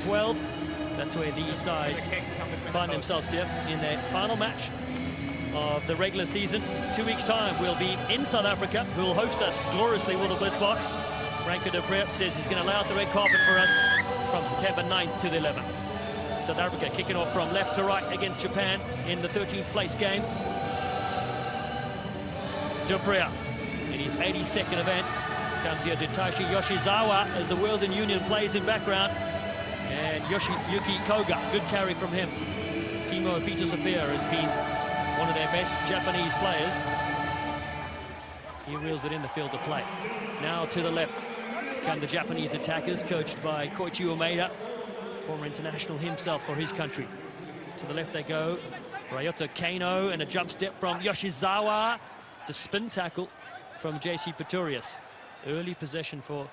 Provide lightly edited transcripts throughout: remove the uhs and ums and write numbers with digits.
12. That's where these sides find themselves here in their final match of the regular season. 2 weeks' time, we'll be in South Africa, who will host us gloriously with a Blitzbox. Franco de Prep says he's going to lay out the red carpet for us from September 9th to the 11th. South Africa kicking off from left to right against Japan in the 13th place game. De Prep in his 82nd event comes here to Taishi Yoshizawa as the World and Union plays in background. And Yuki Koga, good carry from him. Timo Fita-Sofia has been one of their best Japanese players. He reels it in the field of play. Now to the left come the Japanese attackers, coached by Koichi Umeda, former international himself for his country. To the left they go. Ryota Kano and a jump step from Yoshizawa. It's a spin tackle from JC Pretorius. Early possession for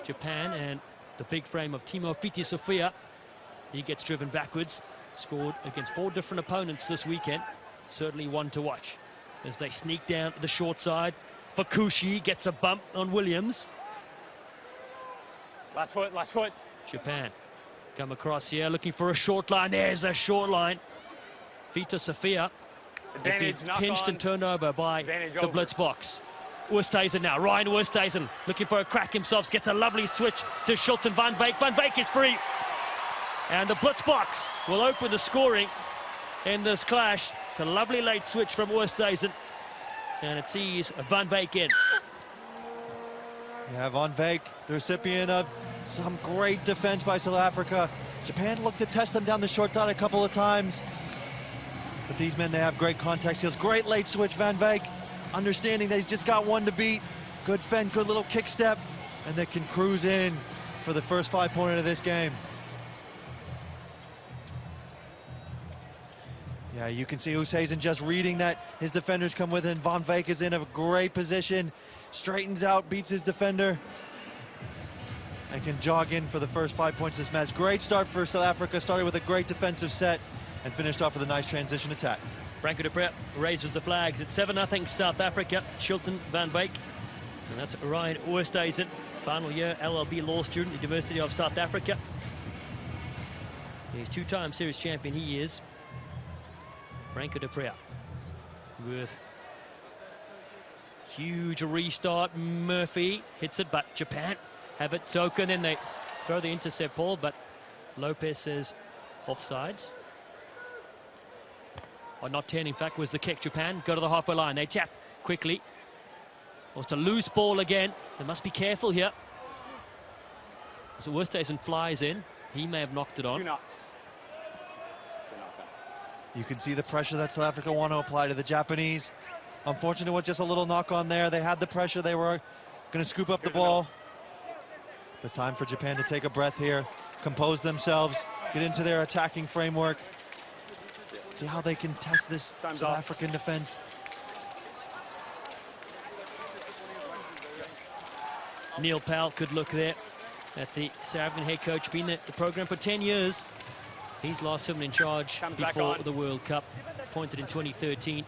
Japan, and the big frame of Timo Fita-Sofia. He gets driven backwards. Scored against 4 different opponents this weekend. Certainly one to watch as they sneak down the short side. Fukushi gets a bump on Williams. Last foot, last foot. Japan come across here looking for a short line. There's a short line. Fita-Sofia has been pinched and turned over by the blitz box. Oosthuizen now, Ryan Oosthuizen looking for a crack himself, gets a lovely switch to Schulten Van Beek. Van Beek is free. And the blitz box will open the scoring in this clash. It's a lovely late switch from Oosthuizen. And it sees Van Beek in. Yeah, Van Beek, the recipient of some great defense by South Africa. Japan looked to test them down the short side a couple of times. But these men, they have great contact skills. Great late switch, Van Beek. Understanding that he's just got one to beat. Good fend, good little kick step. And they can cruise in for the first 5-pointer of this game. Yeah, you can see Oosthuizen just reading that his defenders come with him. Van Beek is in a great position. Straightens out, beats his defender. And can jog in for the first 5 points of this match. Great start for South Africa. Started with a great defensive set and finished off with a nice transition attack. Franco de Prep raises the flags. It's 7-0 South Africa. Schulten Van Beek. And that's Ryan Oosthuizen, final year LLB law student at the University of South Africa. He's 2-time series champion, he is. Franco de Prep with huge restart. Murphy hits it, but Japan have it. Soka, and then they throw the intercept ball, but Lopez says offsides. Or not 10, in fact, was the kick. Japan go to the halfway line. They tap quickly. Oh, it's a loose ball again. They must be careful here. So Oosthuizen flies in. He may have knocked it on. 2 knocks. You can see the pressure that South Africa want to apply to the Japanese. Unfortunately, with just a little knock on there, they had the pressure. They were going to scoop up the ball. It's time for Japan to take a breath here, compose themselves, get into their attacking framework. See how they can test this South African defense. Neil Powell could look there at the South African head coach, been at the program for 10 years. He's last time in charge before the World Cup, appointed in 2013.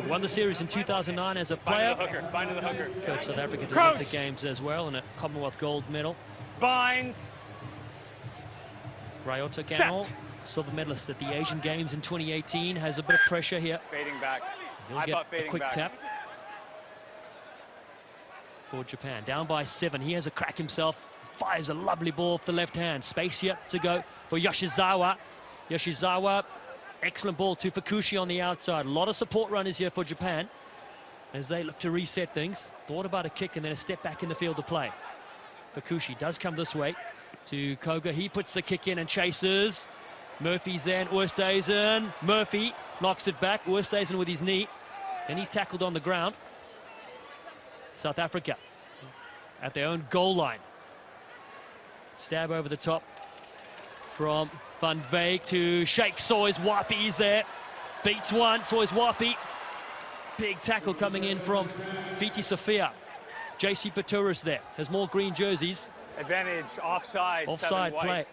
Won the series in 2009 as a player. Bind to the hooker. Coach South Africa to Olympic Games as well, and a Commonwealth gold medal. Bind. Ryota Kano, silver medalist at the Asian Games in 2018, has a bit of pressure here. Fading back. He'll get a quick tap for Japan. Down by 7. He has a crack himself. Fires a lovely ball off the left hand. Space here to go for Yoshizawa. Yoshizawa, excellent ball to Fukushi on the outside. A lot of support runners here for Japan as they look to reset things. Thought about a kick and then a step back in the field of play. Fukushi does come this way to Koga. He puts the kick in and chases. Murphy's there and Oosthuizen. Murphy knocks it back. Oosthuizen with his knee. And he's tackled on the ground. South Africa at their own goal line. Stab over the top from Van Beek to Sheikh Sois-Wapi. He's there. Beats one. Sois-Wapi. Big tackle coming in from Fita-Sofia. JC Pretorius there. Has more green jerseys. Advantage, offside. Offside play.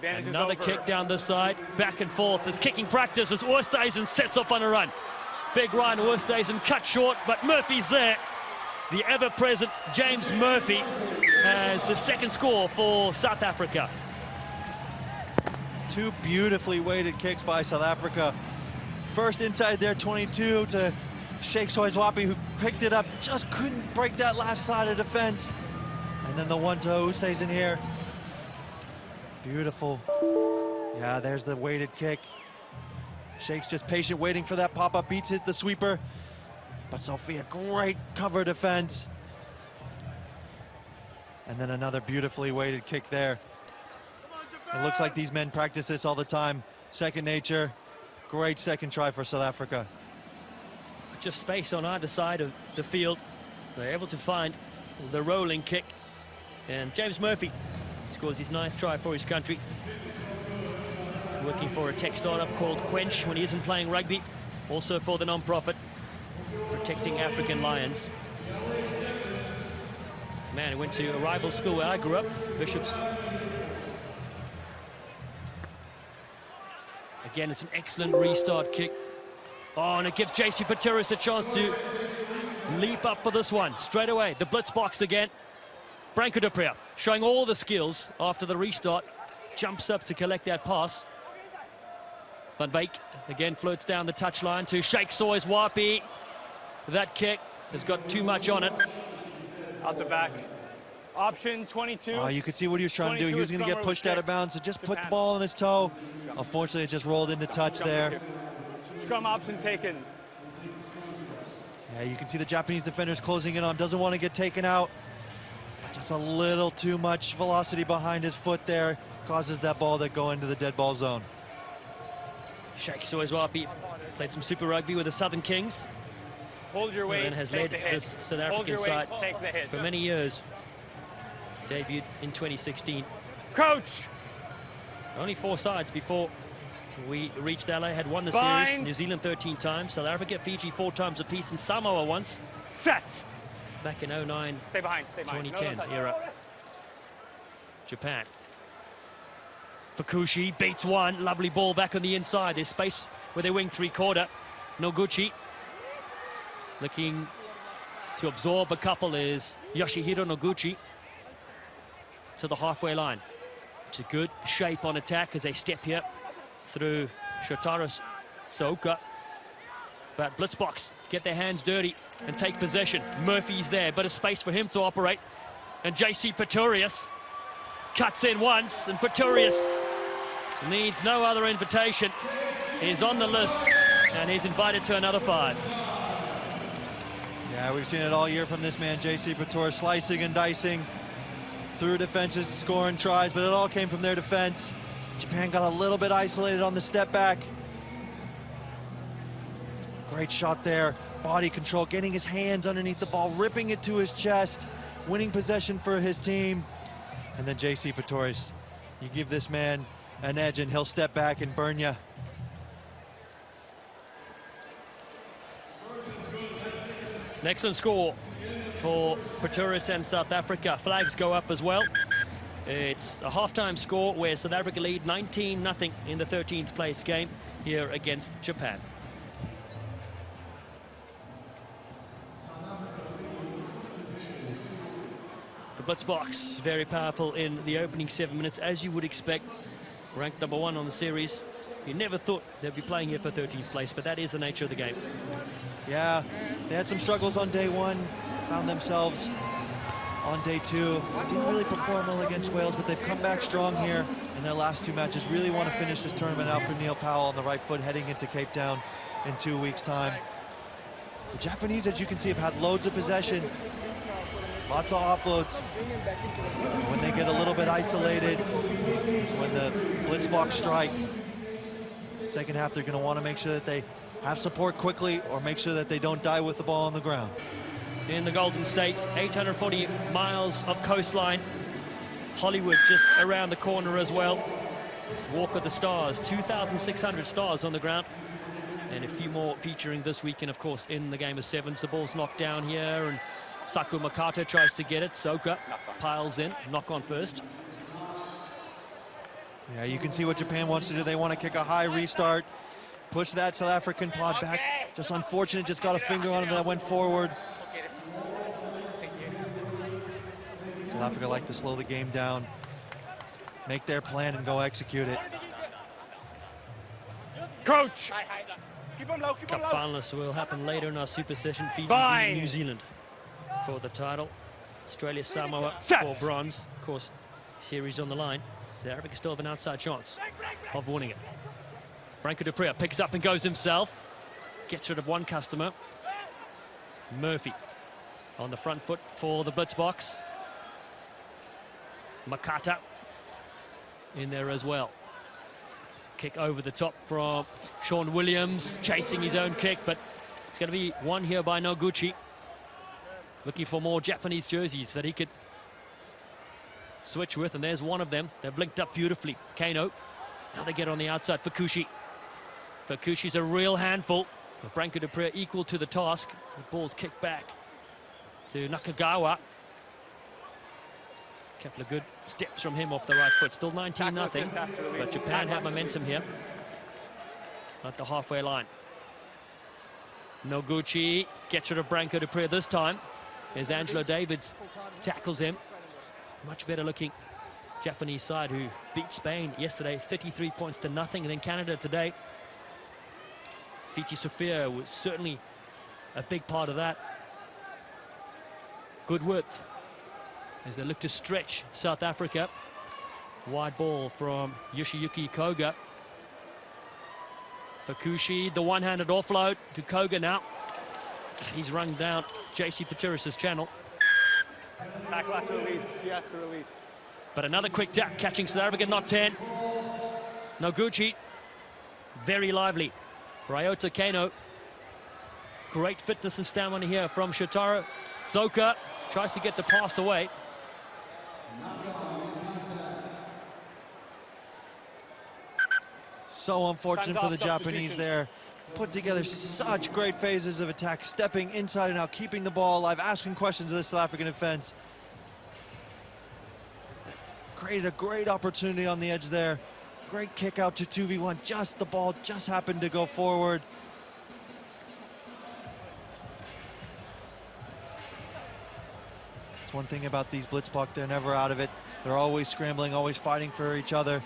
Another kick down this side. Back and forth. There's kicking practice as Oosthuizen sets off on a run. Big Ryan Oosthuizen cut short, but Murphy's there. the ever-present James Murphy has the second score for South Africa. Two beautifully weighted kicks by South Africa. First inside their 22 to Sheikh Soizwapi, who picked it up, just couldn't break that last side of defense. And then the one-toe who stays in here. Beautiful. Yeah, there's the weighted kick. Sheikh's just patient, waiting for that pop-up, beats it, the sweeper. But Sophia, great cover defense. And then another beautifully weighted kick there. It looks like these men practice this all the time. Second nature. Great second try for South Africa. Just space on either side of the field. They're able to find the rolling kick. And James Murphy scores his ninth try for his country. Working for a tech startup called Quench when he isn't playing rugby. Also for the non-profit, Protecting African Lions. Man, he went to a rival school where I grew up, Bishops. Again, it's an excellent restart kick. Oh, and it gives JC Pretorius a chance to leap up for this one. Straight away, the blitz box again. Branko de Prea showing all the skills after the restart. Jumps up to collect that pass. Van Wyk again floats down the touchline to Sheikh Soizwapi. That kick has got too much on it. Out the back. Option 22. You could see what he was trying to do. He was going to get pushed out of bounds, so just put the ball on his toe. Unfortunately, it just rolled into touch there. Scrum option taken. Yeah, you can see the Japanese defenders closing in on him. Doesn't want to get taken out. But just a little too much velocity behind his foot there causes that ball to go into the dead ball zone. Sheikh Soizwapi played some Super Rugby with the Southern Kings. Hold your weight, and has take led the hit. this South Hold your African weight, side take the hit. for many years. Debuted in 2016. Coach! Only 4 sides before we reached LA, had won the Bind. series. New Zealand 13 times, South Africa, Fiji 4 times apiece, and Samoa once. Set! Back in 09, Stay behind, stay behind. 2010 era. Japan. Fukushi beats one, lovely ball back on the inside. There's space with their wing 3/4. Noguchi looking to absorb a couple is Yoshihiro Noguchi to the halfway line. It's a good shape on attack as they step here through Shotaro Soka. But Blitzbox get their hands dirty and take possession. Murphy's there, but a space for him to operate. And JC Pretorius cuts in once, and Pretorius needs no other invitation. He's on the list, and he's invited to another 5. Yeah, we've seen it all year from this man, JC Pretorius, slicing and dicing through defenses, scoring tries, but it all came from their defense. Japan got a little bit isolated on the step back. Great shot there, body control, getting his hands underneath the ball, ripping it to his chest, winning possession for his team. And then JC Pretorius, you give this man an edge and he'll step back and burn you. An excellent score for Pretorius and South Africa. Flags go up as well. It's a halftime score where South Africa lead 19-0 in the 13th place game here against Japan. The blitz box, very powerful in the opening 7 minutes, as you would expect. Ranked number 1 on the series. You never thought they'd be playing here for 13th place, but that is the nature of the game. Yeah, they had some struggles on day 1, found themselves on day 2. Didn't really perform well against Wales, but they've come back strong here in their last 2 matches. Really want to finish this tournament out for Neil Powell on the right foot heading into Cape Town in 2 weeks' time. The Japanese, as you can see, have had loads of possession, lots of offloads. And when they get a little bit isolated, it's when the blitz box strike. Second half, they're going to want to make sure that they have support quickly or make sure that they don't die with the ball on the ground. In the Golden State, 840 miles of coastline. Hollywood just around the corner as well. Walk of the Stars, 2,600 stars on the ground. And a few more featuring this weekend, of course, in the game of 7s. The ball's knocked down here, and Saku Makata tries to get it. Soka piles in, knock on first. Yeah, you can see what Japan wants to do. They want to kick a high restart, push that South African pod back. Just unfortunate, just got a finger on it that went forward. South Africa like to slow the game down, make their plan and go execute it. Coach! Keep on low, keep on Cup low. finalists will happen later in our super session. Fiji Bind. beating New Zealand for the title. Australia, Samoa Set. for bronze. Of course, series on the line. South Africa still have an outside chance of winning it. Branko de Pree picks up and goes himself. Gets rid of one customer. Murphy on the front foot for the blitz box. Makata in there as well. Kick over the top from Sean Williams, chasing his own kick, but it's going to be one here by Noguchi. Looking for more Japanese jerseys that he could switch with, and there's one of them. They've linked up beautifully. Kano. Now they get on the outside. Fukushi. Fukushi's a real handful. Branko de Pree equal to the task. The ball's kicked back to Nakagawa. Couple of good steps from him off the right foot. Still 19-0, but Japan have momentum here at the halfway line. Noguchi gets rid of Branko de Pree this time. There's Angelo Davids, tackles him. Much better looking Japanese side who beat Spain yesterday 33 points to nothing, and then Canada today. Fiti Sofia was certainly a big part of that. Good width as they look to stretch South Africa. Wide ball from Yoshiyuki Koga. Fukushi, the one-handed offload to Koga now. He's rung down JC Patiris' channel. Tackle has to release. He has to release. But another quick tap, catching South Africa, not 10. Noguchi, very lively. Ryota Kano, great fitness and stamina here from Shotaro. Zoka tries to get the pass away. So unfortunate for the Japanese there. Put together such great phases of attack, stepping inside and out, keeping the ball alive, asking questions of the South African defense. Created a great opportunity on the edge there. Great kick out to 2v1. Just the ball just happened to go forward. It's one thing about these Blitzbach, they're never out of it. They're always scrambling, always fighting for each other.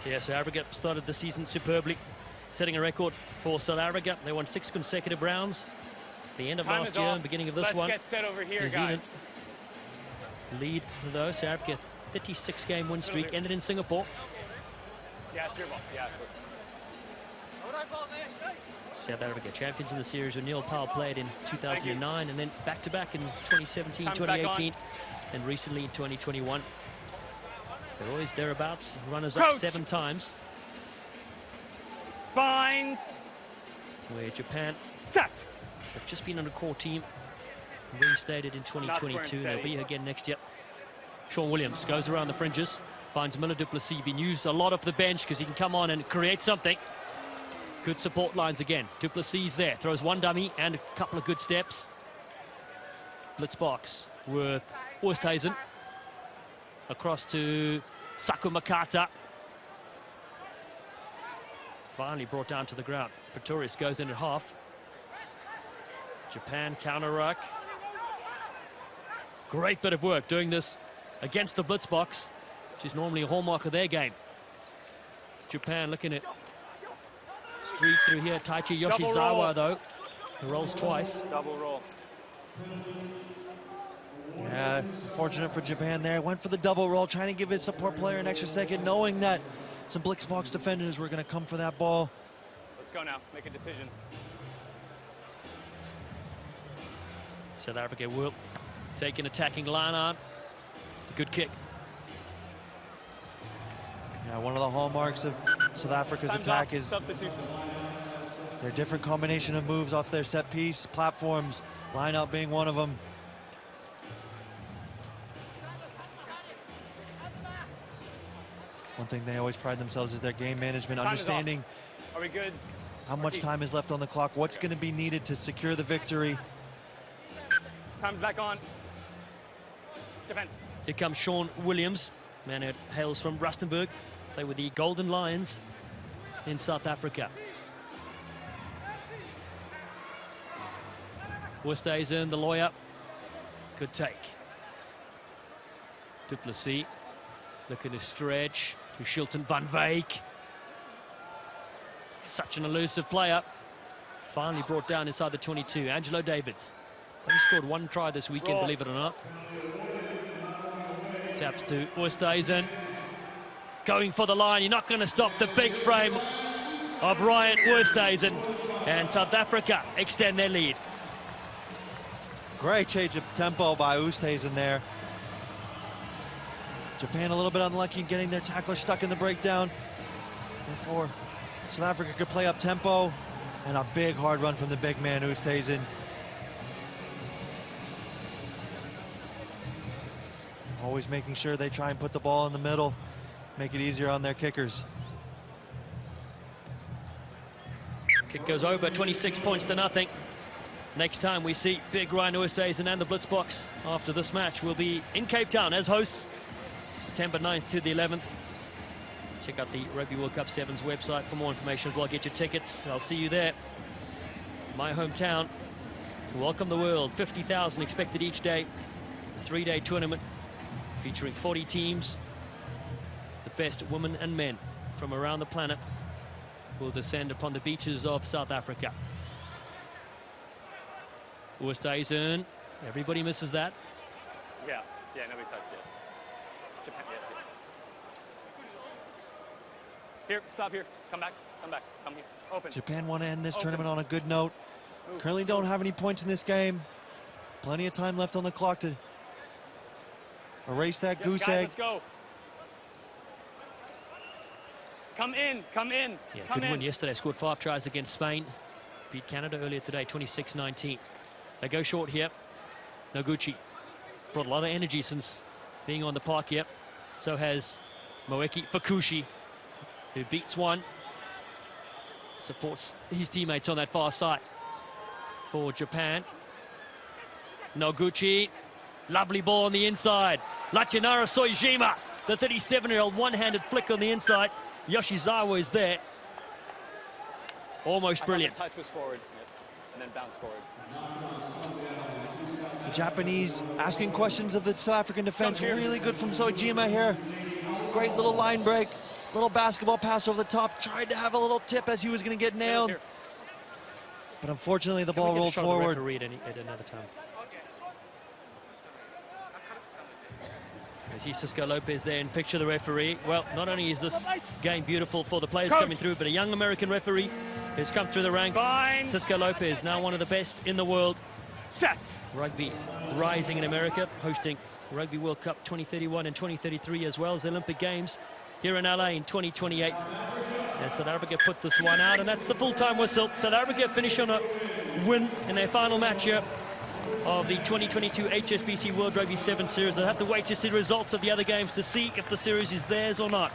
Yeah, South Africa started the season superbly, setting a record for South Africa. They won 6 consecutive rounds. The end of last year and beginning of this one. Let's get set over here, New guys. Zealand lead, though. South Africa 36-game win streak ended in Singapore. Yeah, it's your ball. Yeah. South Africa champions in the series when Neil Powell played in 2009, and then back-to-back in 2017, 2018, and recently in 2021. They're always thereabouts, runners-up 7 times. Bind. Where Japan Set. have just been on a core team, reinstated in 2022. They'll be here again next year. Sean Williams goes around the fringes, finds Miller du Plessis, been used a lot off the bench because he can come on and create something. Good support lines again. Du Plessis there, throws one dummy and a couple of good steps. Blitz box with Oosthuizen. Across to Saku Makata. Finally brought down to the ground. Pretorius goes in at half. Japan counter ruck. Great bit of work doing this against the blitz box, which is normally a hallmark of their game. Japan looking at street through here. Taichi Yoshizawa, though, who rolls twice. Double roll. Yeah, fortunate for Japan there. Went for the double roll, trying to give his support player an extra second, knowing that some Blitzbox defenders were going to come for that ball. Let's go now. Make a decision. South Africa will take an attacking line on. It's a good kick. Yeah, one of the hallmarks of South Africa's attack is substitution. their different combination of moves off their set piece, platforms, line out being one of them. One thing they always pride themselves is their game management, understanding Are we good? how much time is left on the clock, what's going to be needed to secure the victory. Time's back on. Japan. Here comes Sean Williams, man who hails from Rustenburg, play with the Golden Lions in South Africa. Oosthuizen, the lawyer. Good take. Du Plessis looking to stretch to Shilton van Wyk. Such an elusive player. Finally brought down inside the 22. Angelo Davids. He's only scored one try this weekend, believe it or not. Taps to Oosthuizen. Going for the line. You're not going to stop the big frame of Ryan Oosthuizen. And South Africa extend their lead. Great change of tempo by Oosthuizen there. Japan a little bit unlucky in getting their tackler stuck in the breakdown. Therefore, South Africa could play up tempo, and a big hard run from the big man Oosthuizen. Always making sure they try and put the ball in the middle, make it easier on their kickers. Kick goes over, 26 points to nothing. Next time we see big Ryan Oosthuizen and the Blitzboks after this match, we'll be in Cape Town as hosts, September 9th to the 11th. Check out the Rugby World Cup 7's website for more information as well. Get your tickets. I'll see you there. My hometown. Welcome the world. 50,000 expected each day. A 3-day tournament featuring 40 teams. The best women and men from around the planet will descend upon the beaches of South Africa. Oosthuizen. Everybody misses that. Yeah, nobody touched it. Japan, yeah. Here, stop here. Come back, come here. Open. Japan want to end this tournament on a good note. Currently don't have any points in this game. Plenty of time left on the clock to erase that goose guys, egg. Let's go. Come in. Yeah, good win yesterday. Scored 5 tries against Spain. Beat Canada earlier today, 26-19. They go short here. Noguchi brought a lot of energy since being on the park here. So has Moeki Fukushi, who beats one. Supports his teammates on that far side for Japan. Noguchi, lovely ball on the inside. Lachinara Soijima, the 37-year-old, one-handed flick on the inside. Yoshizawa is there. Almost brilliant. The touch was forward, and then bounce forward. The Japanese asking questions of the South African defense. Really good from Soijima here. Great little line break. Little basketball pass over the top. Tried to have a little tip as he was going to get nailed. But unfortunately, the ball rolled forward. At another time. I see Cisco Lopez there in picture, the referee. Well, not only is this game beautiful for the players coming through, but a young American referee who's come through the ranks. Cisco Lopez, now one of the best in the world. Set. Rugby rising in America, hosting Rugby World Cup 2031 and 2033 as well as the Olympic Games here in LA in 2028. And South Africa put this one out, and that's the full-time whistle. South Africa finish on a win in their final match here of the 2022 HSBC World Rugby 7 Series. They'll have to wait to see the results of the other games to see if the series is theirs or not.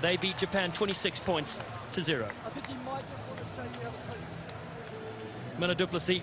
They beat Japan 26 points to 0. Miller Du Plessis.